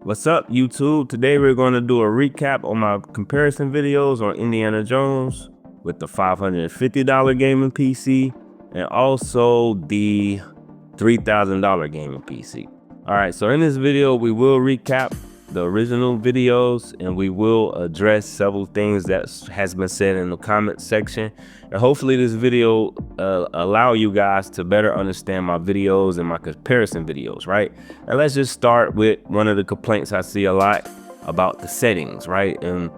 What's up, YouTube? Today we're going to do a recap on my comparison videos on Indiana Jones with the $550 gaming PC and also the $3,000 gaming PC. All right, so in this video, we will recap the original videos and we will address several things that has been said in the comment section. And hopefully this video allow you guys to better understand my videos and my comparison videos, right? And let's just start with one of the complaints I see a lot about the settings, right? And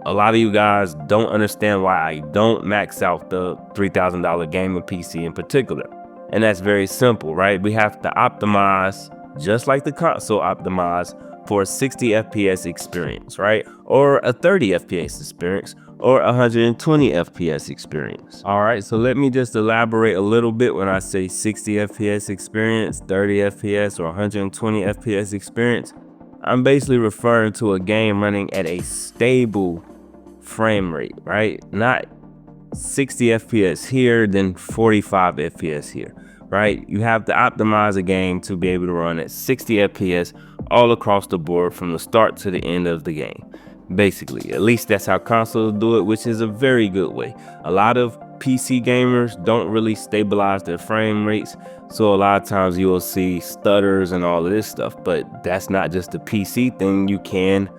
a lot of you guys don't understand why I don't max out the $3,000 gaming PC in particular. And that's very simple, right? We have to optimize just like the console optimize for a 60 FPS experience, right? Or a 30 FPS experience, or 120 FPS experience. All right, so let me just elaborate a little bit when I say 60 FPS experience, 30 FPS, or 120 FPS experience. I'm basically referring to a game running at a stable frame rate, right? Not 60 FPS here, then 45 FPS here, right? You have to optimize a game to be able to run at 60 FPS all across the board from the start to the end of the game. Basically, at least that's how consoles do it, which is a very good way. A lot of PC gamers don't really stabilize their frame rates, so a lot of times you will see stutters and all of this stuff, but that's not just a PC thing. You can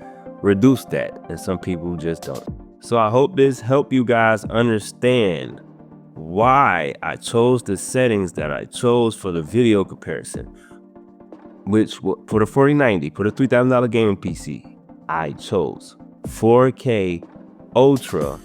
reduce that, and some people just don't. So I hope this helped you guys understand why I chose the settings that I chose for the video comparison, which for the 4090, for the $3,000 gaming PC, I chose 4K Ultra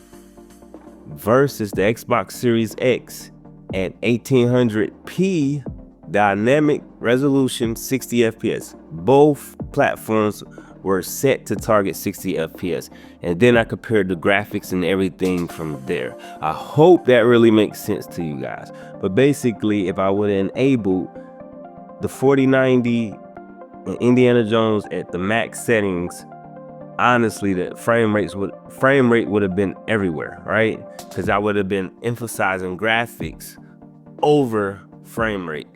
versus the Xbox Series X at 1800p dynamic resolution 60 FPS. Both platforms were set to target 60 FPS, and then I compared the graphics and everything from there. I hope that really makes sense to you guys. But basically, if I would enable the 4090 and Indiana Jones at the max settings, honestly, the frame rate would have been everywhere, right? Because I would have been emphasizing graphics over frame rate,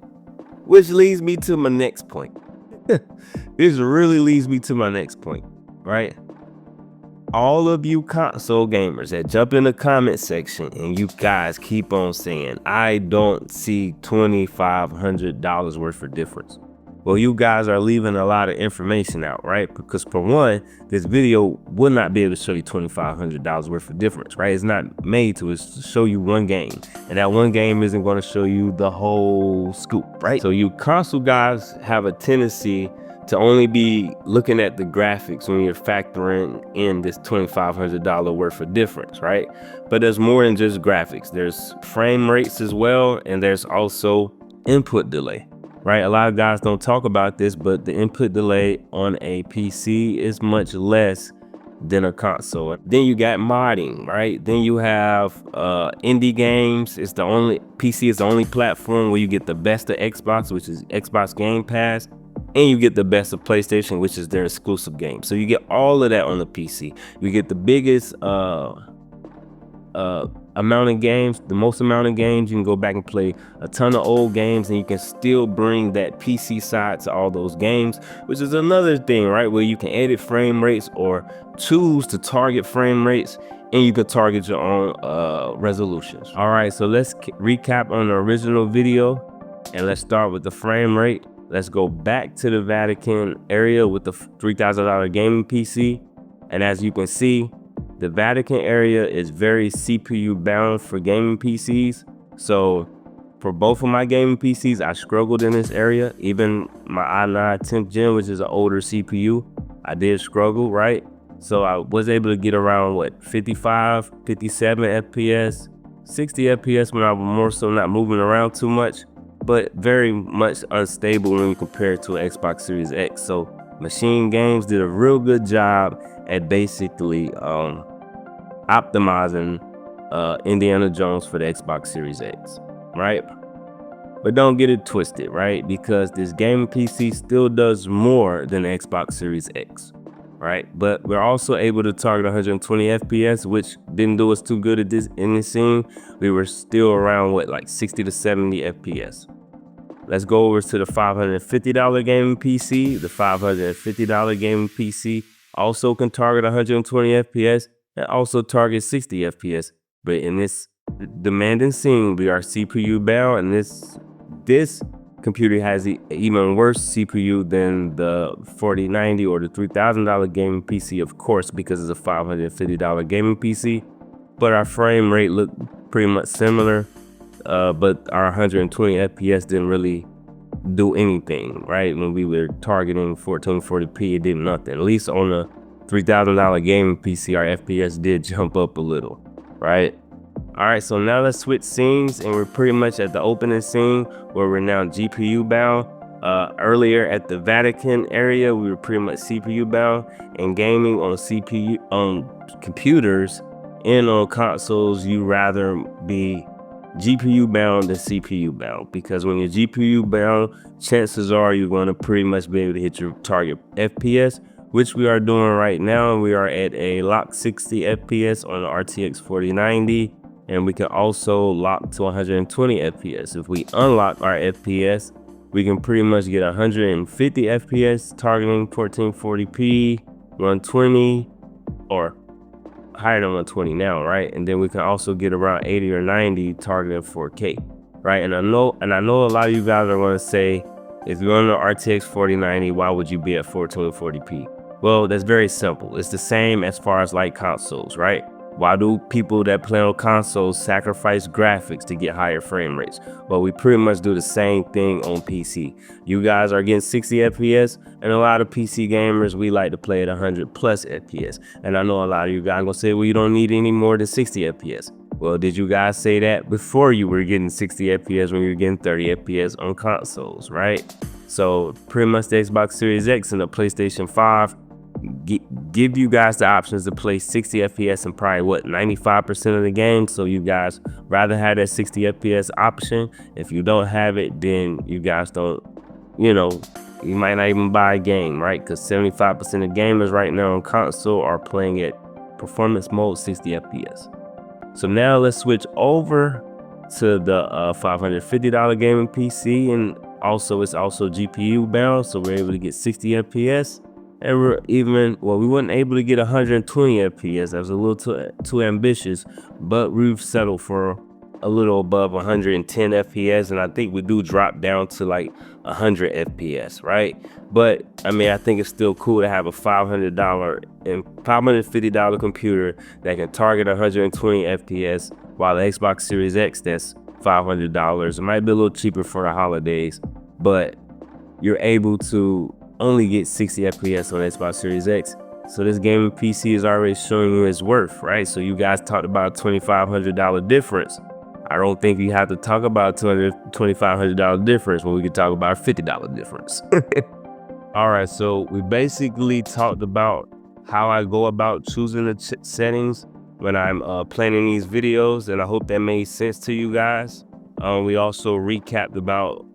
which leads me to my next point. This really leads me to my next point, right? All of you console gamers that jump in the comment section and you guys keep on saying, I don't see $2,500 worth of difference. Well, you guys are leaving a lot of information out, right? Because for one, this video will not be able to show you $2,500 worth of difference, right? It's not made to, it's to show you one game. And that one game isn't going to show you the whole scoop, right? So you console guys have a tendency to only be looking at the graphics when you're factoring in this $2,500 worth of difference, right? But there's more than just graphics. There's frame rates as well, and there's also input delay. Right, a lot of guys don't talk about this, but the input delay on a PC is much less than a console. Then you got modding, right? Then you have indie games. It's the only PC is the only platform where you get the best of Xbox, which is Xbox Game Pass, and you get the best of PlayStation, which is their exclusive game. So you get all of that on the PC. You get the biggest amount of games, the most amount of games. You can go back and play a ton of old games, and you can still bring that PC side to all those games, which is another thing, right? Where you can edit frame rates or choose to target frame rates, and you can target your own resolutions. All right, so let's recap on the original video, and let's start with the frame rate. Let's go back to the Vatican area with the $3,000 gaming PC, and as you can see, the Vatican area is very CPU bound for gaming PCs. So for both of my gaming PCs, I struggled in this area. Even my i9 10th gen, which is an older CPU, I did struggle, right? So I was able to get around what, 55, 57 FPS, 60 FPS when I was more so not moving around too much, but very much unstable when we compare it to an Xbox Series X. So MachineGames did a real good job at basically optimizing Indiana Jones for the Xbox Series X, right? But don't get it twisted, right? Because this gaming PC still does more than the Xbox Series X, right? But we're also able to target 120 FPS, which didn't do us too good at this in this scene. We were still around what, like 60 to 70 FPS. let's go over to the $550 gaming PC. The $550 gaming PC also can target 120 FPS and also target 60 FPS. But in this demanding scene, we are CPU bound, and this computer has even worse CPU than the 4090 or the $3,000 gaming PC, of course, because it's a $550 gaming PC. But our frame rate looked pretty much similar, but our 120 FPS didn't really do anything, right? When we were targeting 1440p, it did nothing. At least on the $3,000 gaming PC, our FPS did jump up a little, right? All right, so now let's switch scenes, and we're pretty much at the opening scene where we're now GPU bound. Earlier at the Vatican area, we were pretty much CPU bound, and gaming on CPU on computers and on consoles, you rather be GPU bound than CPU bound, because when you're GPU bound, chances are you're going to pretty much be able to hit your target FPS, which we are doing right now. We are at a lock 60 FPS on the RTX 4090. And we can also lock to 120 FPS. If we unlock our FPS, we can pretty much get 150 FPS targeting 1440p, 120, or higher than 120 now, right? And then we can also get around 80 or 90 targeting 4K, right? And I know a lot of you guys are going to say, if you're on the RTX 4090, why would you be at 1440p? Well, that's very simple. It's the same as far as like consoles, right? Why do people that play on consoles sacrifice graphics to get higher frame rates? Well, we pretty much do the same thing on PC. You guys are getting 60 FPS, and a lot of PC gamers, we like to play at 100 plus FPS. And I know a lot of you guys are gonna say, well, you don't need any more than 60 FPS. Well, did you guys say that before you were getting 60 FPS when you were getting 30 FPS on consoles, right? So pretty much the Xbox Series X and the PlayStation 5 give you guys the options to play 60 FPS and probably what, 95% of the game. So you guys rather have that 60 FPS option. If you don't have it, then you guys don't, you might not even buy a game, right? Because 75% of gamers right now on console are playing at performance mode 60 FPS. So now let's switch over to the $550 gaming PC, and it's also GPU bound, so we're able to get 60 FPS. And we weren't able to get 120 FPS. That was a little too ambitious, but we've settled for a little above 110 FPS, and I think we do drop down to like 100 FPS, right? But I mean, I think it's still cool to have a $500 and $550 computer that can target 120 FPS, while the Xbox Series X, that's $500. It might be a little cheaper for the holidays, but you're able to only get 60 FPS on Xbox Series X. So this gaming PC is already showing you its worth, right? So you guys talked about a $2,500 difference. I don't think you have to talk about a $2,500 difference when we can talk about a $50 difference. All right, so we basically talked about how I go about choosing the settings when I'm planning these videos, and I hope that made sense to you guys. We also recapped about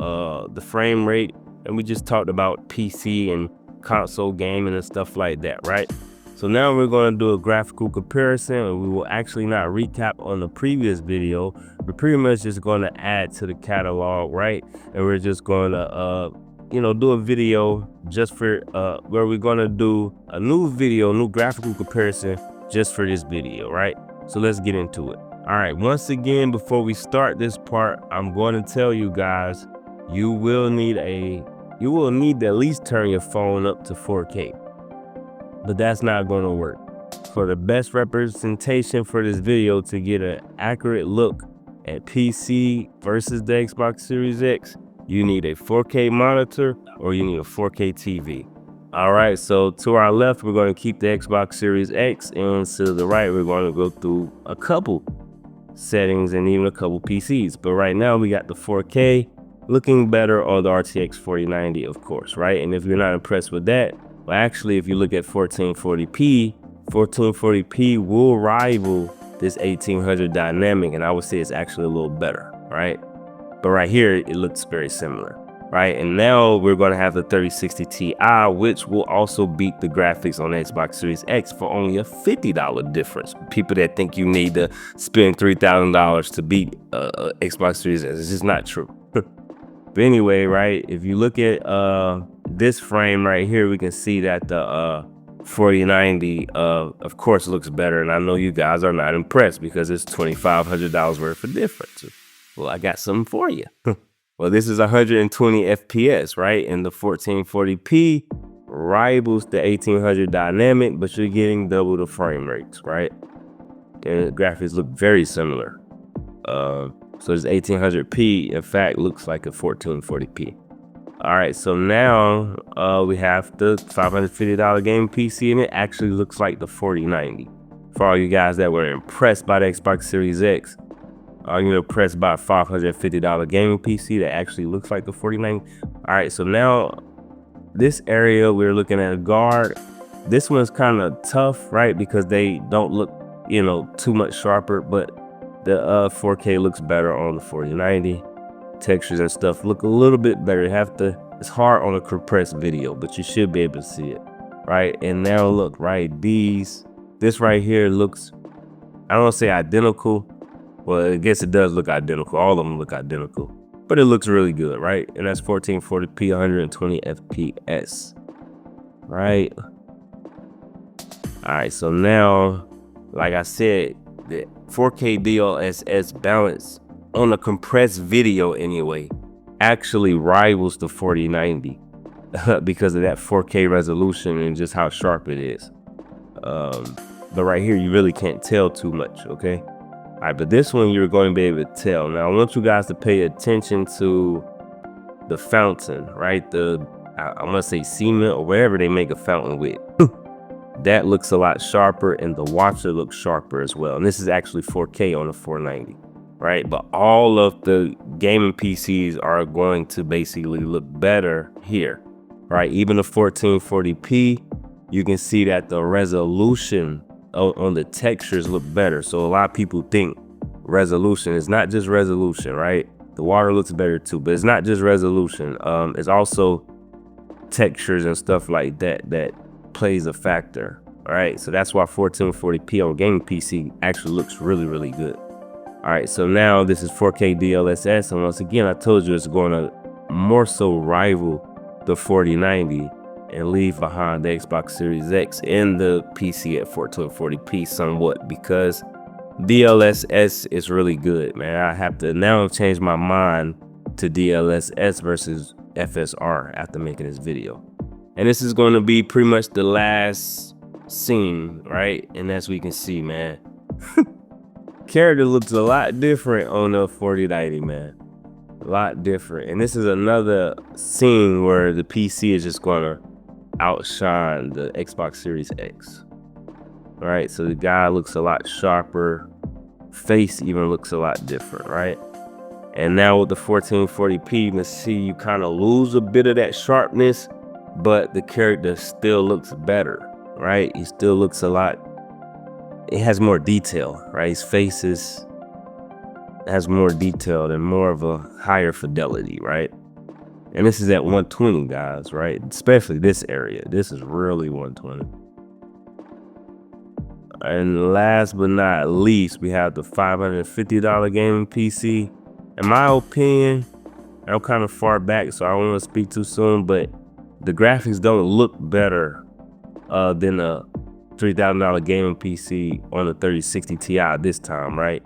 the frame rate, and we just talked about PC and console gaming and stuff like that, right? So now we're going to do a graphical comparison, and we will actually not recap on the previous video. We're pretty much just going to add to the catalog, right? And we're just going to, do a video just for, where we're going to do a new graphical comparison just for this video, right? So let's get into it. All right, once again, before we start this part, I'm going to tell you guys, you will need to at least turn your phone up to 4K, but that's not going to work. For the best representation for this video, to get an accurate look at PC versus the Xbox Series X, you need a 4K monitor or you need a 4K TV. All right, so to our left, we're going to keep the Xbox Series X, and to the right, we're going to go through a couple settings and even a couple PCs. But right now, we got the 4K looking better on the RTX 4090, of course, right? And if you're not impressed with that, well, actually, if you look at 1440p will rival this 1800 dynamic, and I would say it's actually a little better, right? But right here, it looks very similar, right? And now we're going to have the 3060 Ti, which will also beat the graphics on the Xbox Series X for only a $50 difference. People that think you need to spend $3,000 to beat Xbox Series X, it's just not true. But anyway, right, if you look at this frame right here, we can see that the 4090 of course looks better, and I know you guys are not impressed because it's $2,500 worth of difference. Well, I got something for you. Well, this is 120 FPS, right? And the 1440p rivals the 1800 dynamic, but you're getting double the frame rates, right? And the graphics look very similar. So this 1800p, in fact, looks like a 1440p. All right, so now we have the $550 game PC, and it actually looks like the 4090. For all you guys that were impressed by the Xbox Series X, are you impressed by a $550 gaming PC that actually looks like the 4090? All right, so now this area, we're looking at a guard. This one's kind of tough, right? Because they don't look, you know, too much sharper, but the 4K looks better on the 4090. Textures and stuff look a little bit better. It's hard on a compressed video, but you should be able to see it, right? And now look, right, this right here looks, I don't want to say identical. Well, I guess it does look identical. All of them look identical, but it looks really good, right? And that's 1440p, 120 FPS, right? All right, so now, like I said, the 4K DLSS balance on a compressed video anyway actually rivals the 4090 because of that 4K resolution and just how sharp it is. But right here, you really can't tell too much, okay? All right, but this one you're going to be able to tell. Now, I want you guys to pay attention to the fountain, right? I want to say cement or whatever they make a fountain with. That looks a lot sharper, and the watcher looks sharper as well. And this is actually 4K on the 490, right? But all of the gaming PCs are going to basically look better here, right? Even the 1440p, you can see that the resolution on the textures look better. So a lot of people think resolution is not just resolution, right? The water looks better too, but it's not just resolution. It's also textures and stuff like that plays a factor. All right, so that's why 1440p on gaming PC actually looks really, really good. All right, so now this is 4K DLSS, and once again, I told you it's going to more so rival the 4090 and leave behind the Xbox Series X and the PC at 1440p somewhat, because DLSS is really good, man. I have to now change my mind to DLSS versus FSR after making this video. And this is going to be pretty much the last scene, right? And as we can see, man, character looks a lot different on the 4090, man. A lot different. And this is another scene where the PC is just going to outshine the Xbox Series X. All right, so the guy looks a lot sharper. Face even looks a lot different, right? And now with the 1440p, you can see you kind of lose a bit of that sharpness, but the character still looks better, right? He still looks a lot, it has more detail, right? His face has more detail and more of a higher fidelity, right? And this is at 120, guys, right? Especially this area. This is really 120. And last but not least, we have the $550 gaming PC. In my opinion, I'm kind of far back, so I don't want to speak too soon, but the graphics don't look better than a $3,000 gaming PC on the 3060 Ti this time, right?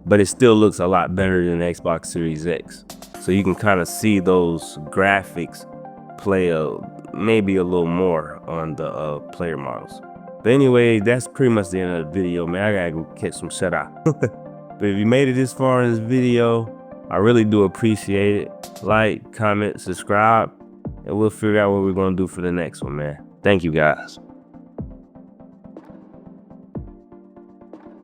But it still looks a lot better than the Xbox Series X. So you can kind of see those graphics play maybe a little more on the player models. But anyway, that's pretty much the end of the video, man. I gotta go catch some shut eye. But if you made it this far in this video, I really do appreciate it. Like, comment, subscribe, and we'll figure out what we're gonna do for the next one, man. Thank you, guys.